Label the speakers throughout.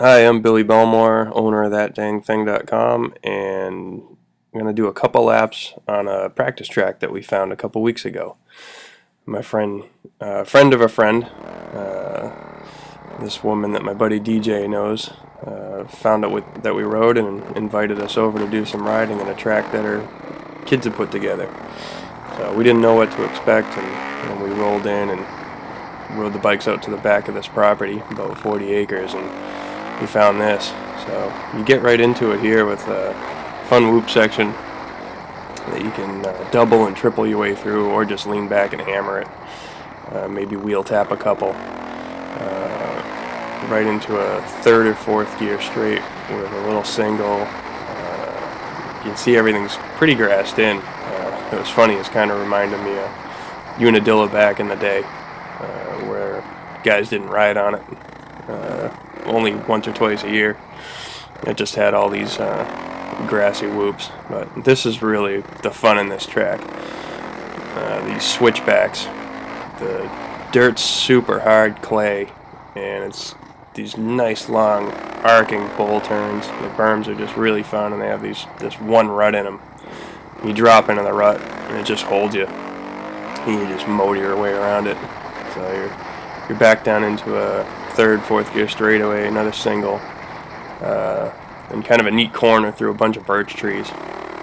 Speaker 1: Hi, I'm Billy Belmore, owner of thatdangthing.com, and I'm going to do a couple laps on a practice track that we found a couple weeks ago. My friend of a friend, this woman that my buddy DJ knows, found out that we rode and invited us over to do some riding in a track that her kids had put together. So we didn't know what to expect, and we rolled in and rode the bikes out to the back of this property, about 40 acres, and we found this. So you get right into it here with a fun whoop section that you can double and triple your way through, or just lean back and hammer it. Maybe wheel tap a couple. Right into a third or fourth gear straight with a little single. You can see everything's pretty grassed in. It was funny, it's kind of reminded me of Unadilla back in the day, where guys didn't ride on it. Only once or twice a year. It just had all these grassy whoops. But this is really the fun in this track. These switchbacks. The dirt's super hard clay, and it's these nice long arcing bowl turns. The berms are just really fun, and they have this one rut in them. You drop into the rut, and it just holds you. And you just motor your way around it. So you're back down into a third, fourth gear straightaway, another single, and kind of a neat corner through a bunch of birch trees.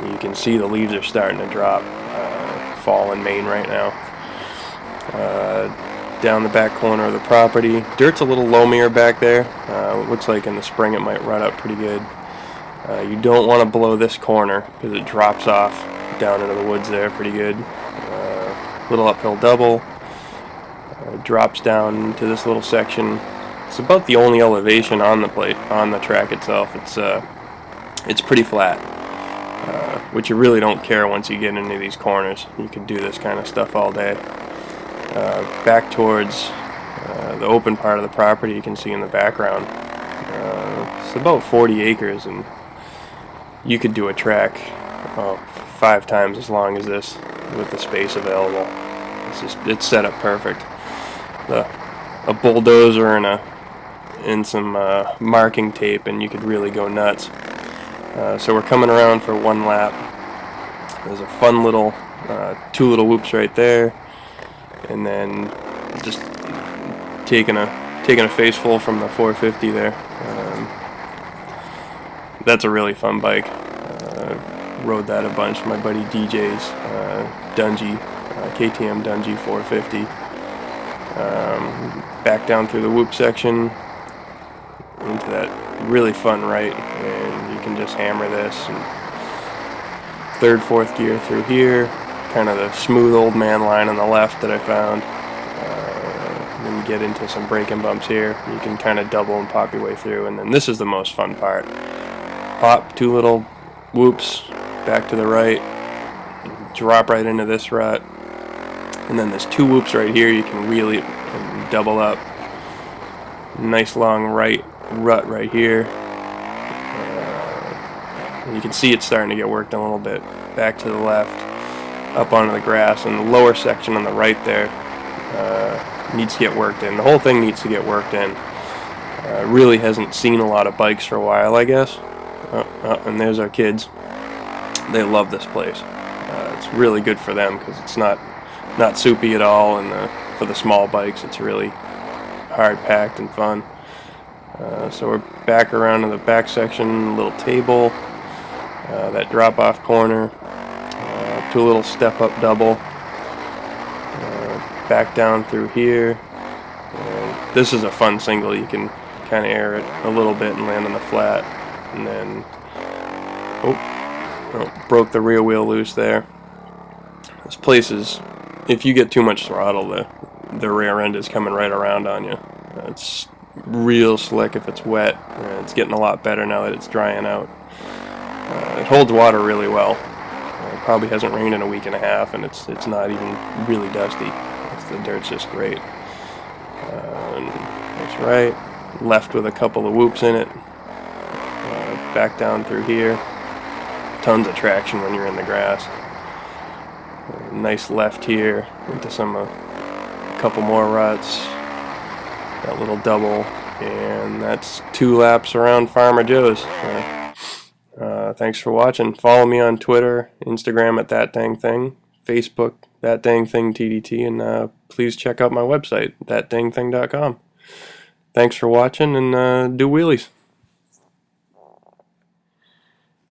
Speaker 1: You can see the leaves are starting to drop. Fall in Maine right now. Down the back corner of the property. Dirt's a little loamier back there. It looks like in the spring it might rut up pretty good. You don't want to blow this corner because it drops off down into the woods there pretty good. Little uphill double. Drops down to this little section. It's about the only elevation on the track itself. It's pretty flat, which you really don't care once you get into these corners. You can do this kind of stuff all day. Back towards the open part of the property, you can see in the background. It's about 40 acres, and you could do a track 5 times as long as this with the space available. It's set up perfect. A bulldozer and some marking tape, and you could really go nuts. So we're coming around for one lap. There's a fun little 2 little whoops right there, and then just taking a face full from the 450 there. That's a really fun bike. Rode that a bunch. My buddy DJ's Dungy, KTM Dungy 450. Back down through the whoop section into that really fun right, and you can just hammer this. And third, fourth gear through here, kind of the smooth old man line on the left that I found. Then you get into some braking bumps here. You can kind of double and pop your way through, and then this is the most fun part. Pop 2 little whoops back to the right, drop right into this rut, and then there's 2 whoops right here. You can wheel it and double up. Nice long right rut right here. And you can see it's starting to get worked in a little bit. Back to the left, up onto the grass, and the lower section on the right there needs to get worked in. The whole thing needs to get worked in. Really hasn't seen a lot of bikes for a while, I guess. And there's our kids. They love this place. It's really good for them because it's not soupy at all, and for the small bikes it's really hard packed and fun. So we're back around to the back section, little table, that drop off corner, 2 little step up double, back down through here. This is a fun single. You can kind of air it a little bit and land on the flat, and then broke the rear wheel loose there. This place is, if you get too much throttle, the rear end is coming right around on you. It's real slick if it's wet. It's getting a lot better now that it's drying out. It holds water really well. It probably hasn't rained in a week and a half, and it's not even really dusty. The dirt's just great. That's right. Left with a couple of whoops in it. Back down through here. Tons of traction when you're in the grass. Nice left here into a couple more ruts. That little double And that's 2 laps around Farmer Joe's. Thanks for watching. Follow me on Twitter, Instagram at That Dang Thing, Facebook, That Dang Thing TDT, and please check out my website, thatdangthing.com. Thanks for watching, and do wheelies.